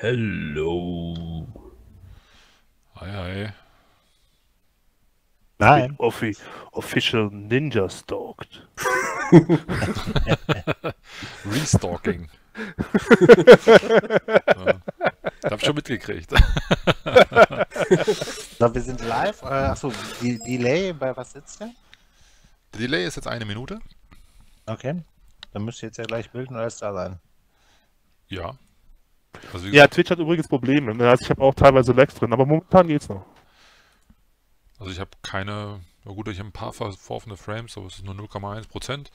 Hello. Hi, hi. Nein. Official Ninja stalked. Restalking. Ja. Hab schon mitgekriegt. So, wir sind live. Achso, Delay, bei was sitzt der? Der Delay ist jetzt 1 Minute. Okay. Dann müsste jetzt ja gleich Bild und alles da sein. Ja. Also wie Ja, gesagt, Twitch hat übrigens Probleme. Also ich habe auch teilweise Lags drin, aber momentan geht's noch. also ich habe keine, na gut, ich habe ein paar verworfene Frames, aber es ist nur 0,1%.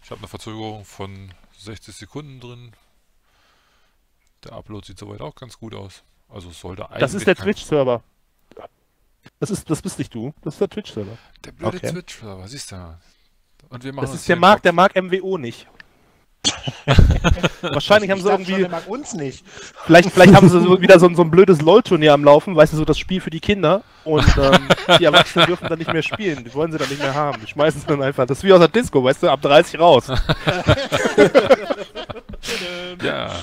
Ich habe eine Verzögerung von 60 Sekunden drin. Der Upload sieht soweit auch ganz gut aus. Also es sollte eigentlich. Das ist der Twitch-Server. Das bist nicht du, das ist der Twitch-Server. Der blöde Okay. Twitch-Server, siehst du. Und wir machen Das uns ist hier der einen mag MWO nicht. Wahrscheinlich haben sie irgendwie. Der mag uns nicht. Vielleicht haben sie so wieder so ein blödes LOL-Turnier am Laufen, weißt du, so das Spiel für die Kinder. Und die Erwachsenen dürfen dann nicht mehr spielen. Die wollen sie dann nicht mehr haben. Die schmeißen es dann einfach. Das ist wie aus der Disco, weißt du, ab 30 raus. Ja.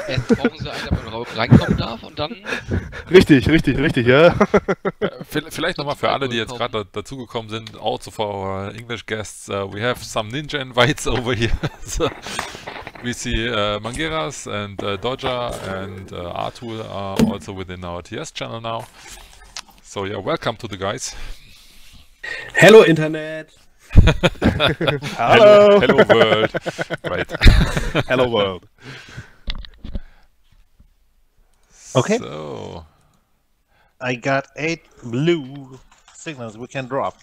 Erst brauchen sie einen, der reinkommen darf und dann... Richtig, ja. Vielleicht nochmal für alle, die jetzt gerade dazugekommen sind, also for our English guests, we have some ninja invites over here. So, we see Mangeras and Dodger and Artul are also within our TS channel now. So yeah, welcome to the guys. Hello Internet! Hallo. Hello world. Right. Hello World. Okay. So, I got 8 blue signals we can drop.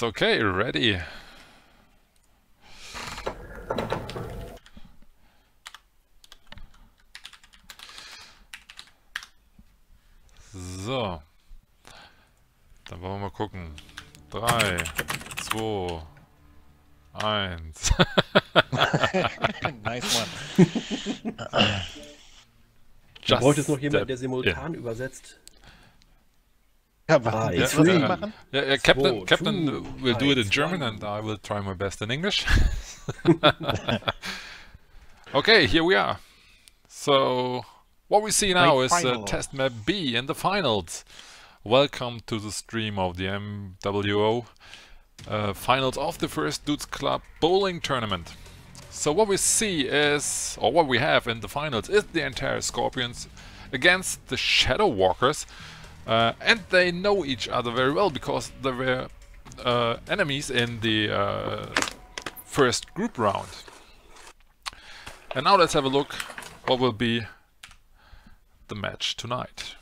it's okay, ready. So. Dann wollen wir mal gucken. 3, 2, 1. Nice one. Da braucht jetzt noch jemand, step der simultan übersetzt. Ja, was Ja, wir ja. machen? Yeah, Captain, Zwei, Captain two, will do it in 1, German 1. and I will try my best in English. Okay, here we are. So, what we see now is final. test map B in the finals. Welcome to the stream of the MWO finals of the first DudesClub bowling tournament. So what we see is, or what we have in the finals is the Antares Scorpions against the Shadow Walkers. And they know each other very well because they were enemies in the first group round. And now let's have a look what will be the match tonight.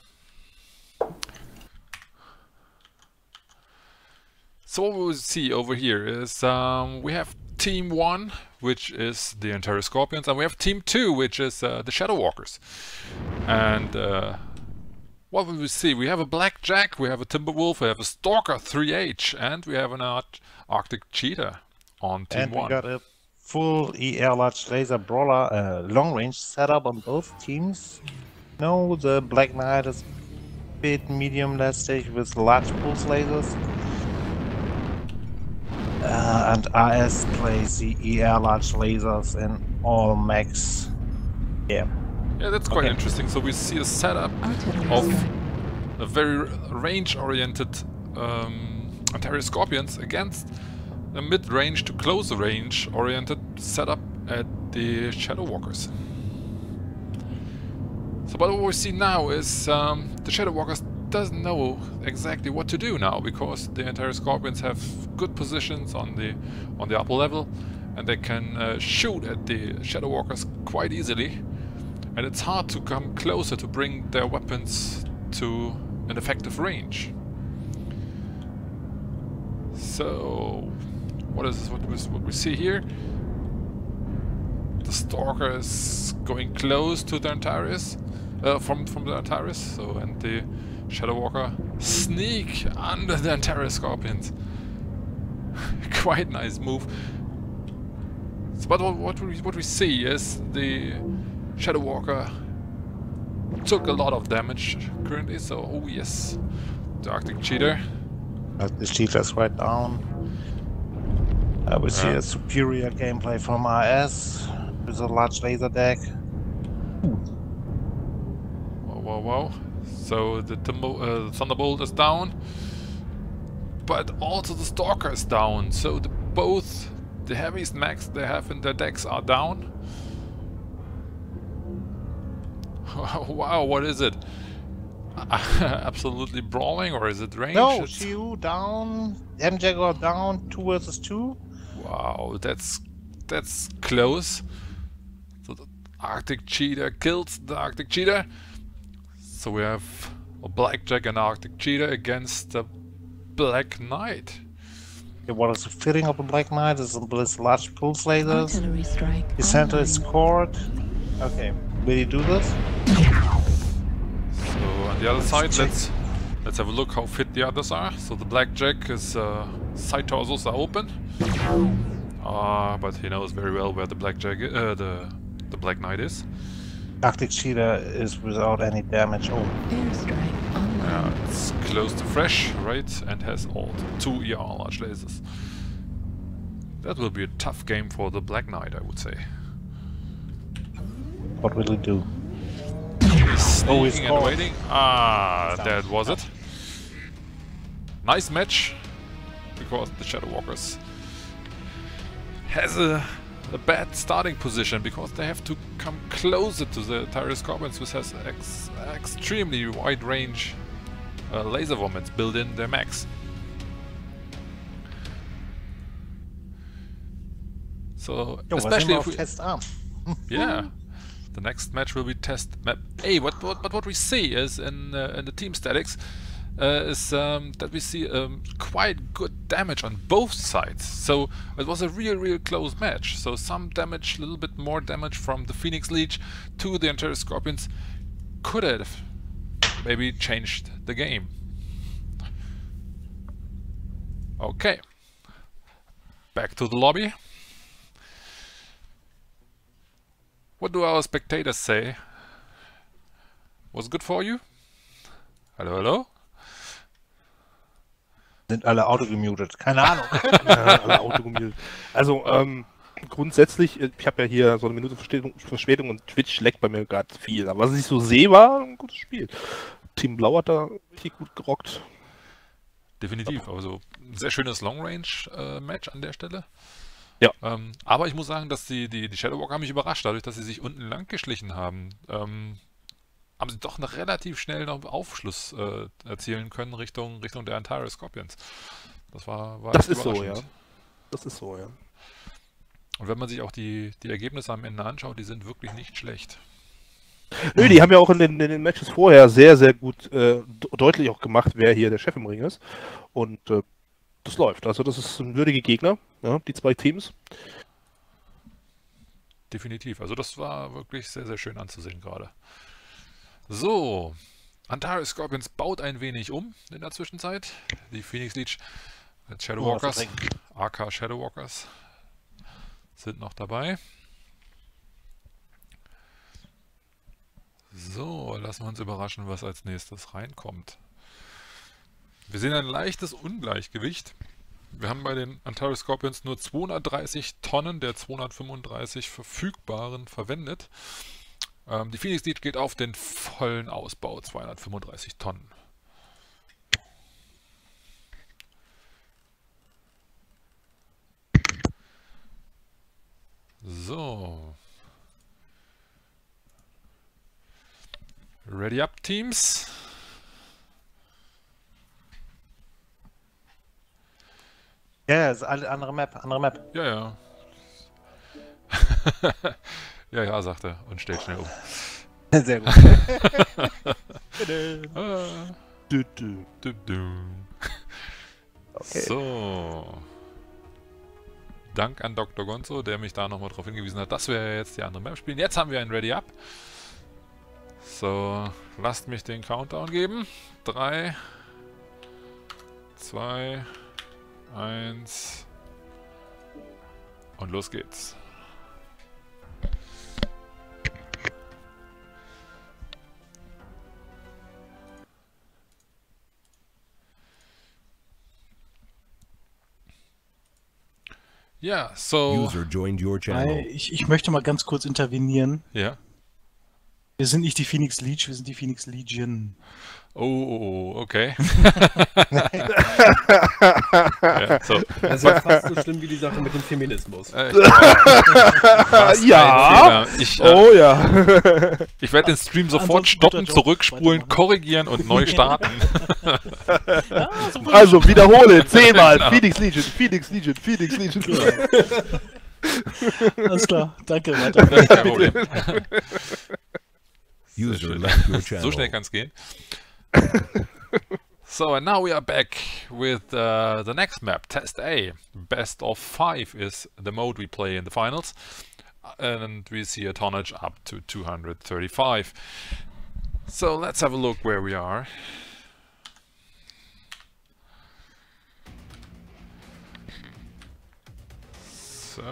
So what we will see over here is we have Team 1, which is the Antares Scorpions, and we have Team 2, which is the Shadow Walkers. And what will we see? We have a Blackjack, we have a Timberwolf, we have a Stalker 3H, and we have an Arctic Cheetah on Team And 1. we got a full ER large laser brawler long range setup on both teams. No, the Black Knight is a bit medium lastig with large pulse lasers. And RS plays the ER large lasers in all max. Yeah. Yeah, that's quite Okay. interesting. So we see a setup of a very range-oriented Antares Scorpions against a mid-range to closer range-oriented setup at the Shadow Walkers. So what we see now is the Shadow Walkers doesn't know exactly what to do now because the Antares Scorpions have good positions on the upper level and they can shoot at the Shadow Walkers quite easily. And it's hard to come closer to bring their weapons to an effective range. So, what we see here? The Stalker is going close to the Antares, from the Antares. So, and the Shadow Walker sneak under the Antares Scorpions. Quite nice move. So, but what we see is the Shadow Walker took a lot of damage currently, so oh yes, the Arctic Cheetah. The Cheetah is right down. We see a superior gameplay from RS with a large laser deck. wow. So the Thunderbolt is down, but also the Stalker is down. So both the heaviest mechs they have in their decks are down. Wow, what is it? Absolutely brawling, or is it range? No, Shiu down, MWO down, 2 versus 2. Wow, that's close. So the Arctic Cheetah kills the Arctic Cheetah. So we have a Blackjack and Arctic Cheetah against the Black Knight. Okay, what is the fitting of a Black Knight? Is this large pulse lasers? Artillery strike. His center is scored. Okay, will he do this? So on the other side, let's have a look how fit the others are. So the Blackjack is side torsos are open. But he knows very well where the Blackjack, the Black Knight is. Arctic Cheetah is without any damage. Oh, Airstrike online. Yeah, it's close to fresh, right? And has all 2 ER large lasers. That will be a tough game for the Black Knight, I would say. what will he do? He's sneaking and waiting. That was it. Nice match, because the Shadow Walkers has a bad starting position, because they have to come closer to the Antares Scorpions, which has extremely wide range laser vomits built in their mechs. So especially if we, test arm. yeah, the next match will be test map A. What we see is in the team statics is that we see quite good damage on both sides. So it was a real close match. So some damage, a little bit more damage from the Phoenix Leech to the Antares Scorpions could have maybe changed the game. Okay, back to the lobby. What do our spectators say? Was good for you? Hallo, hallo? Sind alle autogemutet, keine Ahnung. Ja, alle autogemutet. Also, grundsätzlich, ich habe ja hier so eine Minute Verspätung und Twitch leckt bei mir gerade viel. Aber was ich so sehe, war ein gutes Spiel. Team Blau hat da richtig gut gerockt. Definitiv, also ein sehr schönes Long-Range-Match an der Stelle. Ja. Aber ich muss sagen, dass die Shadow Walker haben mich überrascht, dadurch, dass sie sich unten lang geschlichen haben. Haben sie doch noch relativ schnell noch Aufschluss erzielen können Richtung der Antares Scorpions. Das war Das echt ist so, ja. überraschend. Das ist so, ja. Und wenn man sich auch die Ergebnisse am Ende anschaut, die sind wirklich nicht schlecht. Nö, die haben ja auch in den Matches vorher sehr gut deutlich auch gemacht, wer hier der Chef im Ring ist. Und das läuft. Also das ist ein würdiger Gegner, ja, die zwei Teams. Definitiv. Also das war wirklich sehr schön anzusehen gerade. So, Antares Scorpions baut ein wenig um in der Zwischenzeit. Die Phoenix Leech Shadow Walkers, AK Shadow Walkers sind noch dabei. So, lassen wir uns überraschen, was als nächstes reinkommt. Wir sehen ein leichtes Ungleichgewicht. Wir haben bei den Antares Scorpions nur 230 Tonnen der 235 verfügbaren verwendet. Die Phoenix Leech geht auf den vollen Ausbau, 235 Tonnen. So. Ready up, Teams. Ja, ist eine andere Map, Ja, ja. Ja, sagt er und stellt schnell um. Sehr gut. Okay. So. Dank an Dr. Gonzo, der mich da nochmal darauf hingewiesen hat, dass wir jetzt die andere Map spielen. Jetzt haben wir ein Ready Up. So, lasst mich den Countdown geben. 3, 2, 1 und los geht's. Ja, so. User joined your channel. Ich möchte mal ganz kurz intervenieren. Ja. Wir sind nicht die Phoenix Legion, wir sind die Phoenix Legion. Oh, okay. Ja, so. Das ist ja fast so schlimm wie die Sache mit dem Feminismus. Ja. Oh ja. Ich werde den Stream sofort Ansonsten stoppen, guter Job. zurückspulen, korrigieren und neu starten. Also wiederhole 10-mal. Phoenix Legion, Phoenix Legion, Phoenix Legion. Alles klar, danke, weiter. Kein Problem. User left your channel. So schnell kann es gehen. So, and now we are back with the next map, Test A. Best of 5 is the mode we play in the finals. And we see a tonnage up to 235. So let's have a look where we are. So...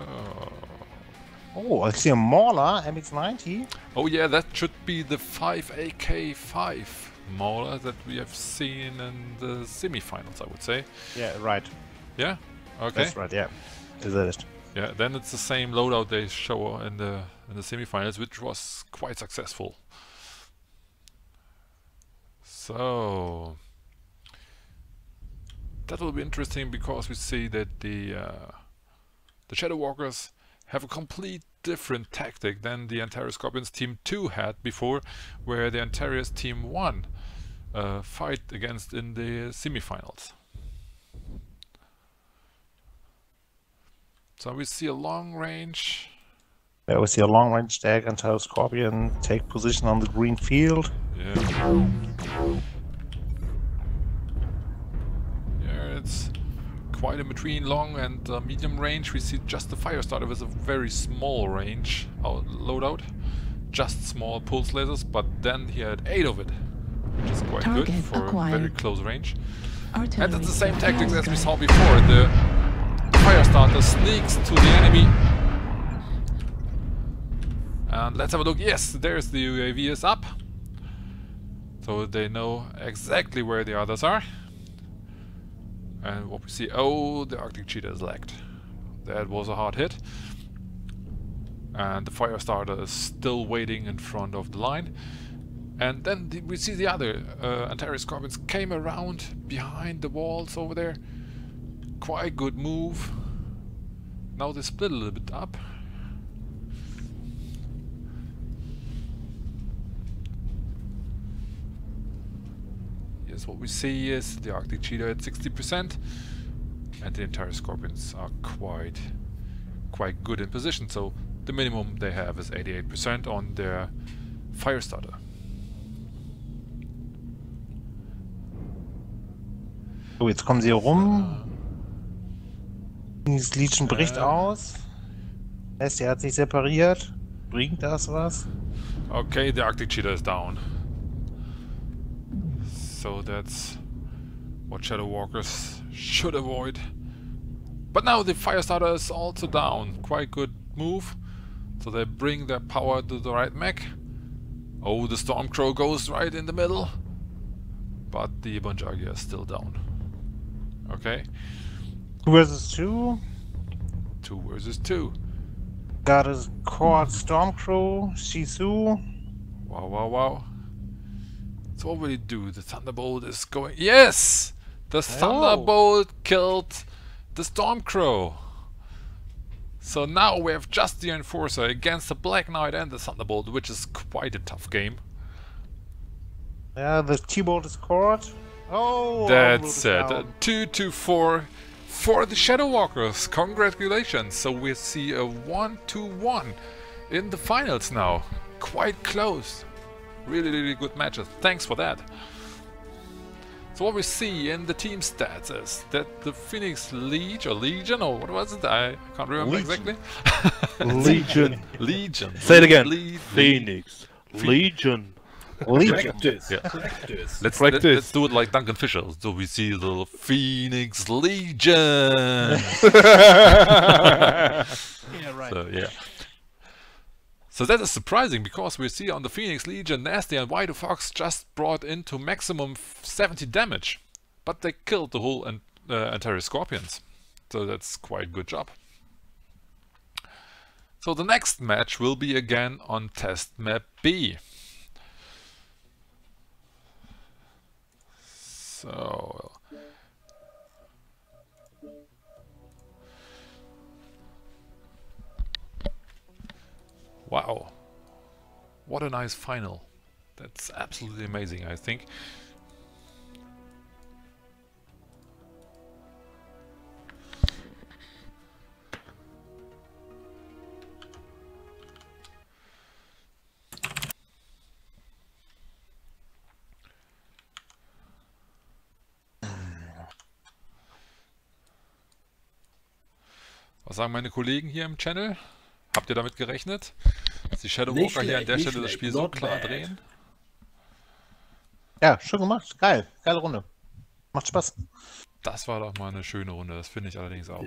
Oh, I see a Mauler, MX-90. Oh yeah, that should be the 5AK5 Mauler that we have seen in the semi-finals, I would say. Yeah, right. Yeah? Okay. That's right, yeah. Is it? Yeah, then it's the same loadout they show in the semi-finals, which was quite successful. So that will be interesting because we see that the Shadow Walkers have a complete different tactic than the Antares Scorpions Team 2 had before, where the Antares Team 1 fight against in the semi-finals. So we see a long range. Yeah, we see a long range tag until Scorpion take position on the green field. Yeah. Yeah, it's quite in between long and medium range. We see just the Firestarter with a very small range loadout, just small pulse lasers, but then he had 8 of it, which is quite Target good for acquired. very close range. Artillery And it's the same tactics as we airstrike. saw before. The Firestarter sneaks to the enemy. And let's have a look. Yes, there's the UAV is up. So they know exactly where the others are. And what we see, oh, the Arctic Cheetah is lagged. That was a hard hit. And the Firestarter is still waiting in front of the line. And then we see the other Antares Scorpions came around behind the walls over there. Quite good move. Now they split a little bit up. Yes, what we see is the Arctic Cheetah at 60%, and the entire Scorpions are quite good in position. So the minimum they have is 88% on their Firestarter. So, jetzt kommen sie rum. Dieses Legion bricht aus. Er hat sich separiert. Bringt das was? Okay, the Arctic Cheetah is down. So that's what Shadow Walkers should avoid. But now the Firestarter is also down. Quite good move. So they bring their power to the right mech. Oh, the Stormcrow goes right in the middle. But the Bonjagia is still down. Okay. 2 versus 2. 2 versus 2. Got a Cord Stormcrow, Shizu. Wow, wow, wow. So what will he do? The Thunderbolt is going... Yes! The Thunderbolt killed the Stormcrow. So now we have just the Enforcer against the Black Knight and the Thunderbolt, which is quite a tough game. Yeah, the T-Bolt is caught. Oh! That's it. 2-4 for the Shadow Walkers. Congratulations. So we see a 1-1 in the finals now. Quite close. Really, really good matches. Thanks for that. So what we see in the team stats is that the Phoenix Legion, or what was it? I can't remember exactly. Legion. Legion. Say it again. Phoenix. Legion. Practice. Yeah. Practice. Let's do it like Duncan Fisher. So we see the Phoenix Legion. Yeah, right. So yeah. So that is surprising because we see on the Phoenix Legion, Nasty and White Fox just brought into maximum 70 damage, but they killed the whole Antares Scorpions. So that's quite good job. So the next match will be again on test map B. So... Wow. What a nice final. That's absolutely amazing, I think. Was sagen meine Kollegen hier im Channel? Habt ihr damit gerechnet, dass die Shadow Walker hier an der Stelle das Spiel so klar drehen? Ja, schön gemacht. Geil. Geile Runde. Macht Spaß. Das war doch mal eine schöne Runde, das finde ich allerdings auch.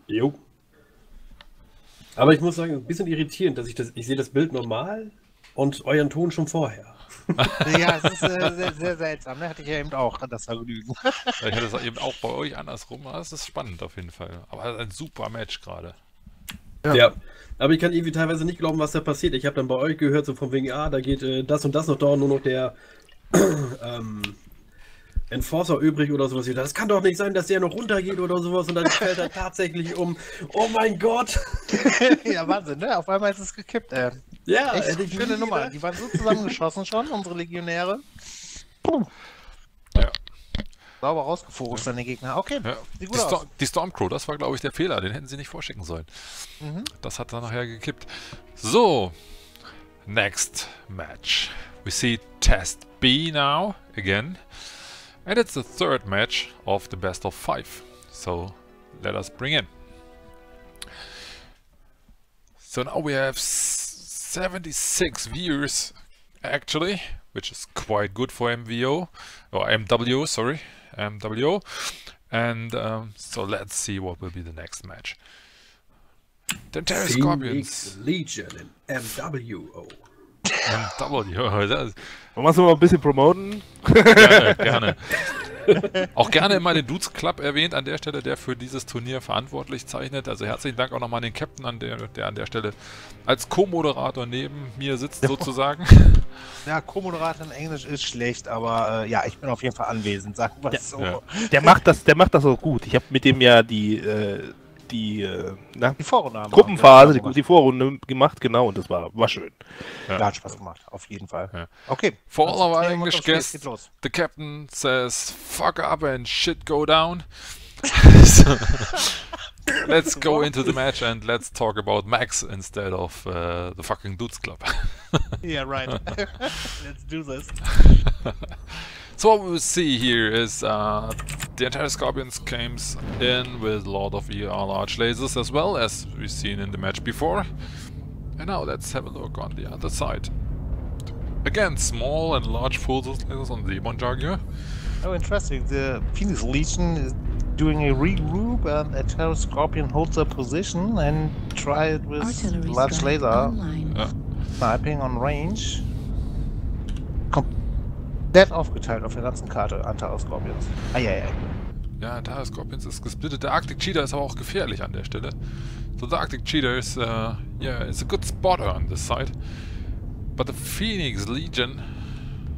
Jo. Aber ich muss sagen, ein bisschen irritierend, dass ich sehe das Bild normal und euren Ton schon vorher. Ja, es ist sehr, sehr seltsam. Ne? Hatte ich ja eben auch das Vergnügen. Ich hatte das eben auch bei euch andersrum, das ist spannend auf jeden Fall. Aber ein super Match gerade. Ja. Aber ich kann irgendwie teilweise nicht glauben, was da passiert. Ich habe dann bei euch gehört, so von wegen, da geht das und das noch dauern, nur noch der Enforcer übrig oder sowas. Das kann doch nicht sein, dass der noch runtergeht oder sowas und dann fällt er tatsächlich um. Oh mein Gott! Ja, Wahnsinn, ne? Auf einmal ist es gekippt, Ja, echt hätte ich schöne nie Nummer. gedacht. Die waren so zusammengeschossen schon, unsere Legionäre. Ja. Sauber rausgefokust an den Gegner. Okay, Ja. sieht gut aus. Die Stormcrow, das war glaube ich der Fehler, den hätten sie nicht vorschicken sollen. Mhm. Das hat dann nachher gekippt. So, next match. We see Test B now, again. And it's the third match of the best of 5. So, let us bring in. So now we have 76 viewers, actually, which is quite good for MWO, or MWO, sorry, MWO. And so let's see what will be the next match. The Antares Scorpions. Phoenix Legion in MWO. MWO, das ist Wollen wir es mal ein bisschen promoten? gerne, gerne. Auch gerne immer den DudesClub erwähnt an der Stelle, der für dieses Turnier verantwortlich zeichnet. Also herzlichen Dank auch nochmal an den Captain, der an der Stelle als Co-Moderator neben mir sitzt, sozusagen. Ja, Co-Moderator in Englisch ist schlecht, aber ja, ich bin auf jeden Fall anwesend, sagen wir es so. Ja. Der macht das auch gut. Ich habe mit dem ja die Vorrunde haben wir Gruppenphase, gemacht. die Vorrunde gemacht, genau, und das war schön. Ja. Ja, hat Spaß gemacht, auf jeden Fall. Ja. Okay. For all our Konzentrieren wir uns English aufs Spiel, es guests, geht los. the captain says, fuck up and shit go down. So, let's go into the match and let's talk about Max instead of the fucking DudesClub. Yeah, right. Let's do this. So what we see here is the entire Scorpions came in with a lot of ER large lasers as well as we've seen in the match before. And now let's have a look on the other side. Again, small and large full lasers on the Jaguar. Oh, interesting. The Phoenix Legion is doing a regroup and Antares Scorpion holds their position and try it with Artillery large strike laser online. Ja. sniping on range. Komplett aufgeteilt auf der ganzen Karte, Antares Scorpions. Eieiei. Ja, Antares Scorpions ist gesplittet. Der Arctic Cheetah ist aber auch gefährlich an der Stelle. So the Arctic Cheetah is, yeah, it's a good spotter on this side. But the Phoenix Legion,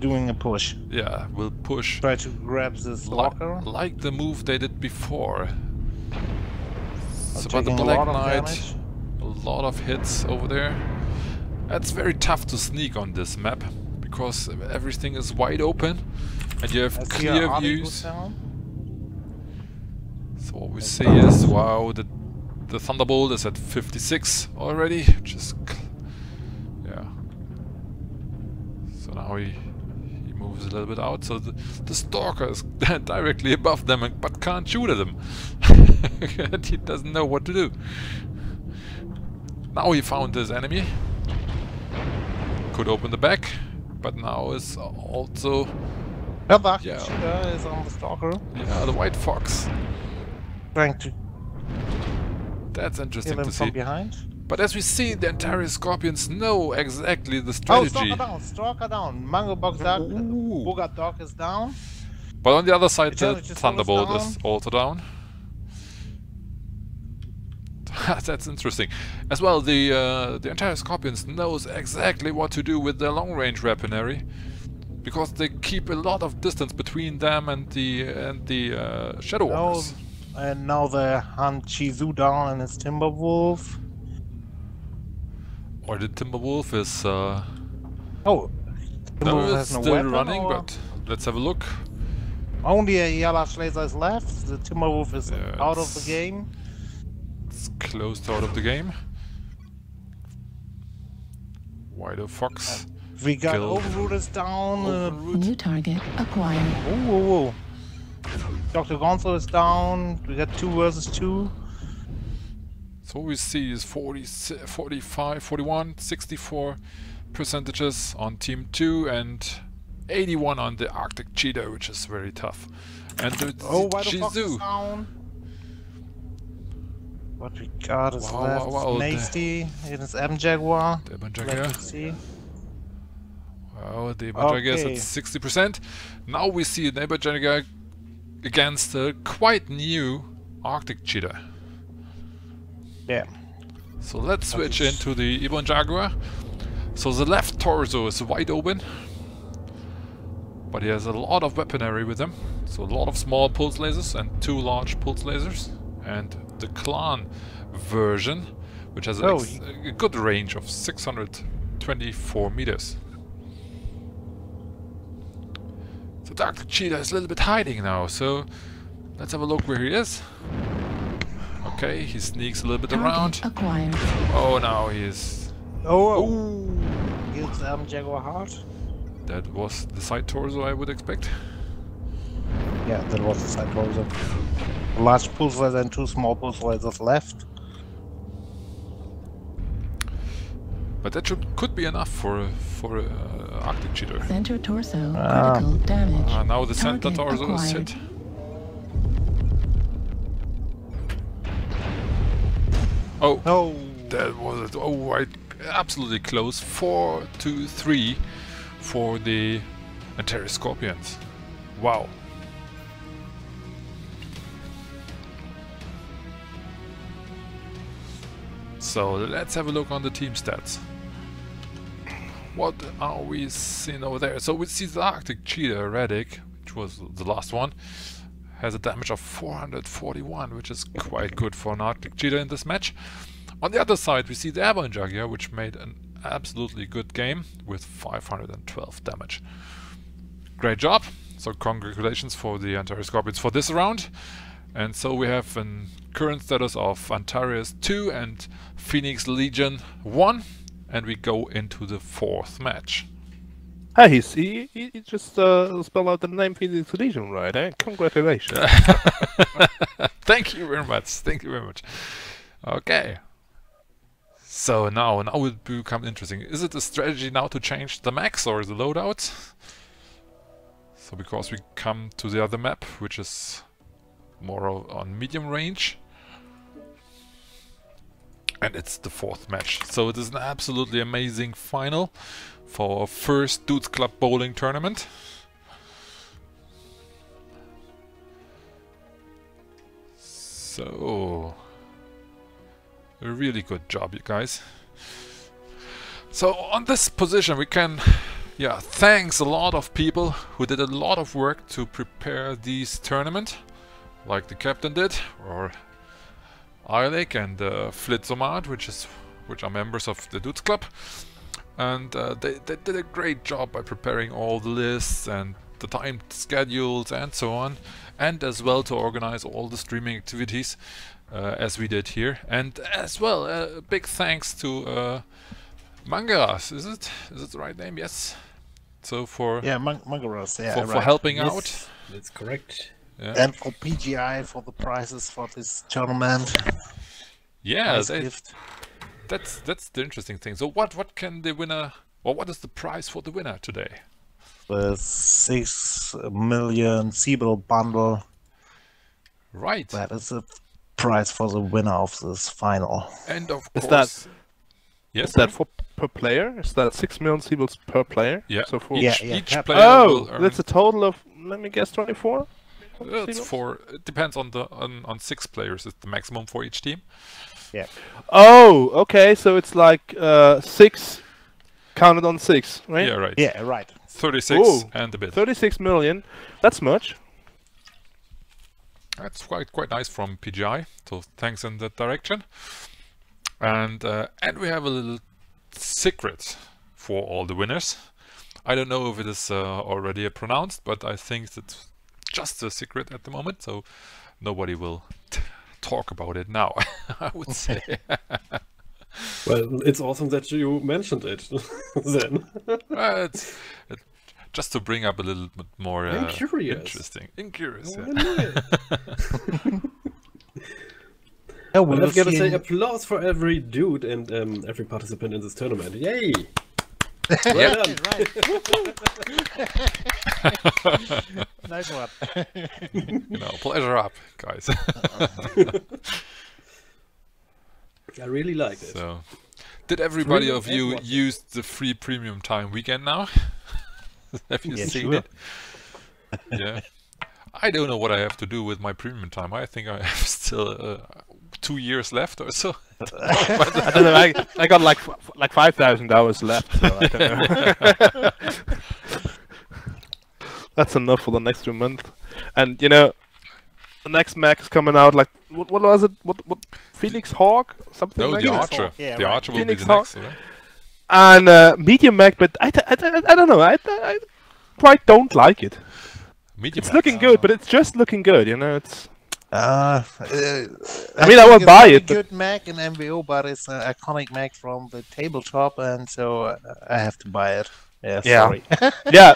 Doing a push. yeah, will push Try to grab this stalker. like the move they did before. So but the Taking a Black lot of Knight, damage. a lot of hits over there. It's very tough to sneak on this map because everything is wide open and you have I see clear a Harley views. goes down. So what we see is, wow, the Thunderbolt is at 56 already, which is, yeah. So now he moves a little bit out, so the Stalker is directly above them but can't shoot at them. And he doesn't know what to do. Now he found his enemy. Could open the back, but now is also, Ja, the Yeah. Cheetah is on the stalker. yeah, the White Fox. Trying to That's kill interesting him to from see. behind. But as we see, the Antares Scorpions know exactly the Oh, strategy. stalker down, stalker down. Mango Box Dog, Ooh. Bogart Dog is down. But on the other side, The the challenge is Thunderbolt almost is down. also down. That's interesting. As well, the Antares Scorpions knows exactly what to do with their long-range weaponry, because they keep a lot of distance between them and the Shadow Walkers. And now they hunt Chizu down and his Timberwolf. Or the Timberwolf is Oh, no, Timberwolf it's has no still weapon, running, or? but let's have a look. Only a Yalash laser is left. The Timberwolf is Yeah, out of the it's- game. It's closed out of the game. Why the Fox? We got Killed. Overroot is down. New target acquired. Whoa. Dr. Gonzo is down. We got 2 versus 2. So we see is 40, 45, 41, 64 percentages on Team 2 and 81 on the Arctic Cheetah, which is very tough. And the Why the Fox is Chizu. down? What we got is Wow, left. wow, wow, Nasty. It is M Jaguar. The Let Banjaga. me see. Wow, the Banjaga is Okay. at 60%. Now we see the Banjaga against a quite new Arctic Cheetah. Yeah. So let's switch into the Ibon Jaguar. So the left torso is wide open, but he has a lot of weaponry with him. So a lot of small pulse lasers and 2 large pulse lasers. And the Clan version, which has a good range of 624 meters. So Dr. Cheetah is a little bit hiding now, so let's have a look where he is. Okay, he sneaks a little bit around. Target acquired. Oh, now he is... Kills M Jaguar hard. That was the side torso I would expect. Yeah, that was the side torso. A large pulse laser and 2 small pulse lasers left. But that could be enough for Arctic Cheetah. Center torso critical damage. Now the center Target torso is acquired. hit. Oh, No. that was it. Oh, absolutely close. 4-3 for the Antares Scorpions. Wow. So let's have a look on the team stats. What are we seeing over there? So we see the Arctic Cheetah Radic, which was the last one, has a damage of 441, which is quite good for an Arctic Cheetah in this match. On the other side, we see the Airborne Jaguar, which made an absolutely good game with 512 damage. Great job. So congratulations for the Antares Scorpions for this round. And so we have a current status of Antares 2 and Phoenix Legion 1. And we go into the 4th match. Hey, he just spelled out the name Phoenix Legion right, eh? Congratulations. Thank you very much. Thank you very much. Okay. So now it will become interesting. Is it a strategy now to change the max or the loadouts? So because we come to the other map, which is more on medium range. And it's the 4th match. So it is an absolutely amazing final for our first DudesClub bowling tournament. So a really good job, you guys. So on this position we can thanks a lot of people who did a lot of work to prepare this tournament, like the captain did, or Eilik and Flitzomad, which are members of the DudesClub, and they did a great job by preparing all the lists and the timed schedules and so on, and as well to organize all the streaming activities as we did here, and as well a big thanks to Mangaras. Is it the right name? Yes. So for Mangaras, yeah, for helping out. Yes, that's correct. Yeah. And for PGI for the prizes for this tournament. Yeah, Nice gift. that's the interesting thing. So what can the winner, or what is the prize for the winner today? The 6 million Siebel bundle. Right. That is the prize for the winner of this final. And of Is course, yes, Is that for per player? Is that 6 million Siebels per player? yeah. So for Yeah. Each cap- player will earn. that's a total of, let me guess, 24? It's for, it depends on the on 6 players. It's the maximum for each team. Oh, okay. So it's like 6 counted on 6, right? Yeah, right. Yeah, right. 36 Ooh. and a bit. 36 million. That's much. That's quite nice from PGI. So thanks in that direction. And we have a little secret for all the winners. I don't know if it is already pronounced, but I think it's just a secret at the moment, so nobody will talk about it now. I would say. Well, it's awesome that you mentioned it. Then Just to bring up a little bit more I'm curious. interesting. Curious, Oh, yeah. Oh, Well, I've got to say applause for every dude and every participant in this tournament. Yay! Well done. Nice one. Pleasure up, guys. I really like it. So, did everybody Free of you and use the free premium time weekend now? Have you Yeah, seen sure. it? Yeah. I don't know what I have to do with my premium time. I think I have still 2 years left or so. I don't know. I got like 5,000 hours left. So I don't know. That's enough for the next 2 months. And you know, the next Mac's coming out. Like what was it? What Phoenix Hawk? Something No, like the that? Archer. Hawk, yeah, The right. Archer will Phoenix be the next. Hawk. Right? And medium Mac, but I don't know. I quite don't like it. Medium It's Max. looking good, but it's just looking good. You know, it's. I mean, I will buy it, but- Good Mac in MWO, but it's an iconic Mac from the tabletop, and so I have to buy it. Yeah, Yeah. sorry. Yeah,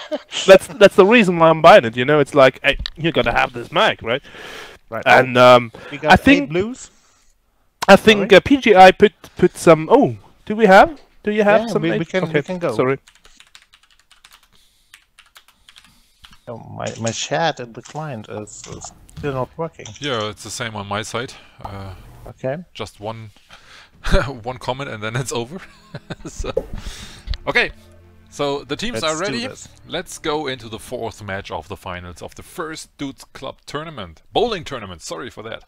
that's the reason why I'm buying it. You know, it's like, hey, you gotta have this Mac, right? Right. And We got I think- 8 blues. I think PGI put some. Oh, do you have Yeah, some? we eight? can- Okay, we can go. Sorry. Oh, my chat and the client is still not working. Yeah, it's the same on my side. Okay. Just one one comment and then it's over. So, okay, so the teams Let's are do ready. this. Let's go into the 4th match of the finals of the first Dudes Club tournament. Bowling tournament, sorry for that.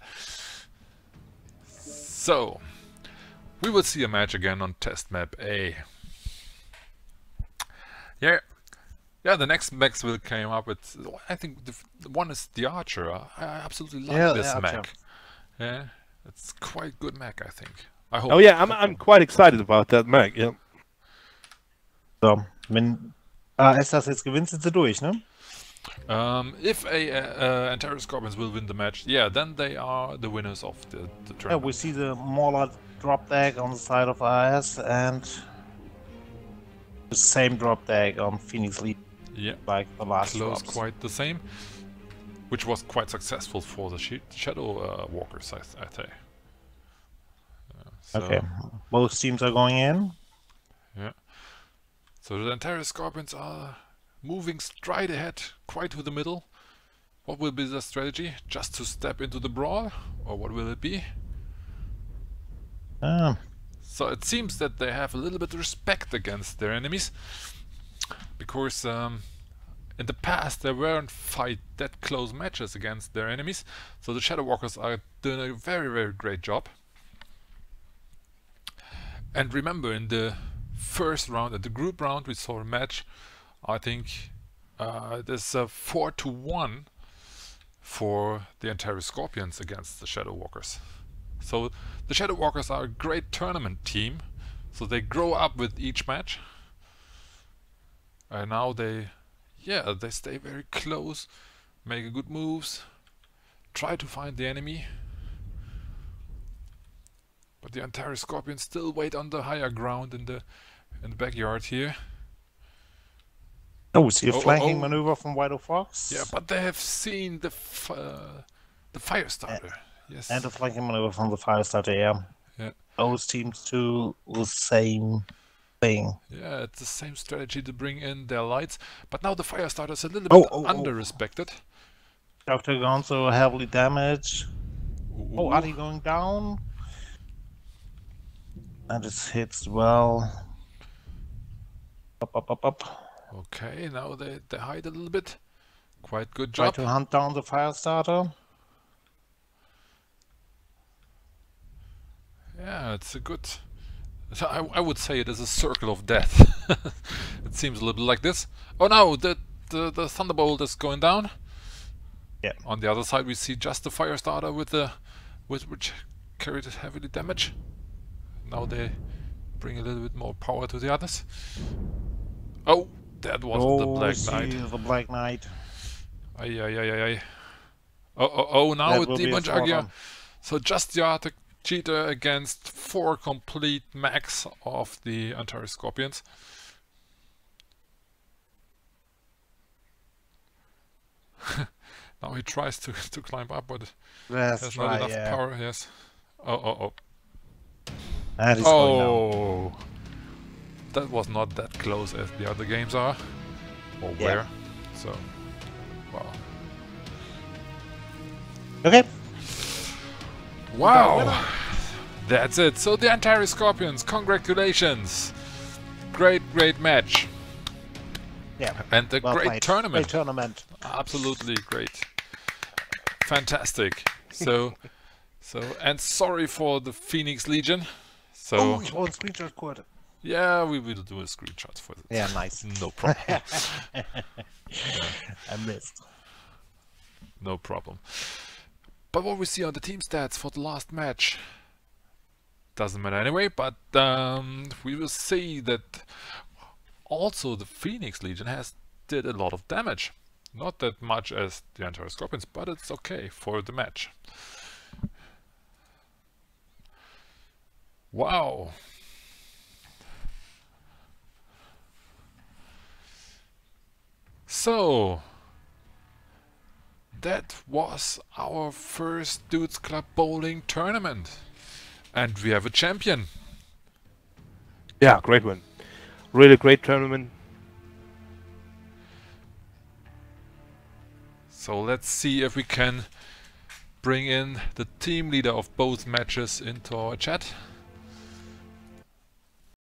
So, we will see a match again on test map A. Yeah, the next mechs will come up with. I think the one is the Archer. I absolutely like Yeah, this the Archer. mech. Yeah, it's quite good mech, I think. I hope. Oh yeah, I'm quite excited about that Mac. Yeah. So, wenn AS das jetzt gewinnt, sind sie durch, ne? If Antares Scorpions will win the match, yeah, then they are the winners of the Yeah, tournament. we see the Mauler drop deck on the side of AS and the same drop deck on Phoenix Lead, Yeah, like the last close, drops. quite the same, which was quite successful for the Shadow Walkers, I think. So, Okay, both teams are going in. Yeah. So the Antares Scorpions are moving straight ahead, quite to the middle. What will be the strategy? Just to step into the brawl, or what will it be? So it seems that they have a little bit of respect against their enemies, because in the past they weren't fight that close matches against their enemies. So the Shadow Walkers are doing a very, very great job. And remember, in the first round, at the group round, we saw a match. I think there's a 4-1 for the Antares Scorpions against the Shadow Walkers. So the Shadow Walkers are a great tournament team. So they grow up with each match. And now they stay very close, make good moves, try to find the enemy. But the Antares Scorpions still wait on the higher ground in the backyard here. Oh, we see a Oh, flanking oh. maneuver from White Fox. Yeah, but they have seen the fire starter. Yes. And a flanking maneuver from the Firestarter, yeah. Yeah. Those teams do the same thing. Yeah, it's the same strategy to bring in their lights. But now the fire starter is a little Oh, bit oh, oh. under-respected. Dr. Gonzo heavily damaged. Oh, Ooh. Adi going down. And it hits well. Up. Okay, now they hide a little bit. Quite good Try job. to hunt down the Firestarter. Yeah, it's a good So I would say it is a circle of death. It seems a little bit like this. Oh no, the thunderbolt is going down. Yeah. On the other side we see just the fire starter with which carried heavily damage. Now they bring a little bit more power to the others. Oh, that was the Black Knight. The Black Knight. Ay ay ay ay ay. Oh now That with will be a Demon smart Jagger. one. So just the Arctic Cheetah against 4 complete mechs of the Antares Scorpions. Now he tries to climb up, but That's there's not right, enough yeah. power. Yes. Oh. That is going down. Oh, that was not that close as the other games are, or Yeah. were. So, wow. Okay. Wow. That's it. So the Antares Scorpions, congratulations. Great Yeah. match. And a Well great played. tournament. Great tournament. Absolutely great. Fantastic. So and sorry for the Phoenix Legion. So Oh, ich wollte einen Screenshot kurz. yeah, we will do a screenshot for this. Yeah, nice. No problem. I missed. No problem. But what we see on the team stats for the last match doesn't matter anyway, but we will see that also the Phoenix Legion did a lot of damage. Not that much as the Antares Scorpions, but it's okay for the match. Wow. So that was our first Dudes Club bowling tournament. And we have a champion. Yeah, great win. Really great tournament. So let's see if we can bring in the team leader of both matches into our chat.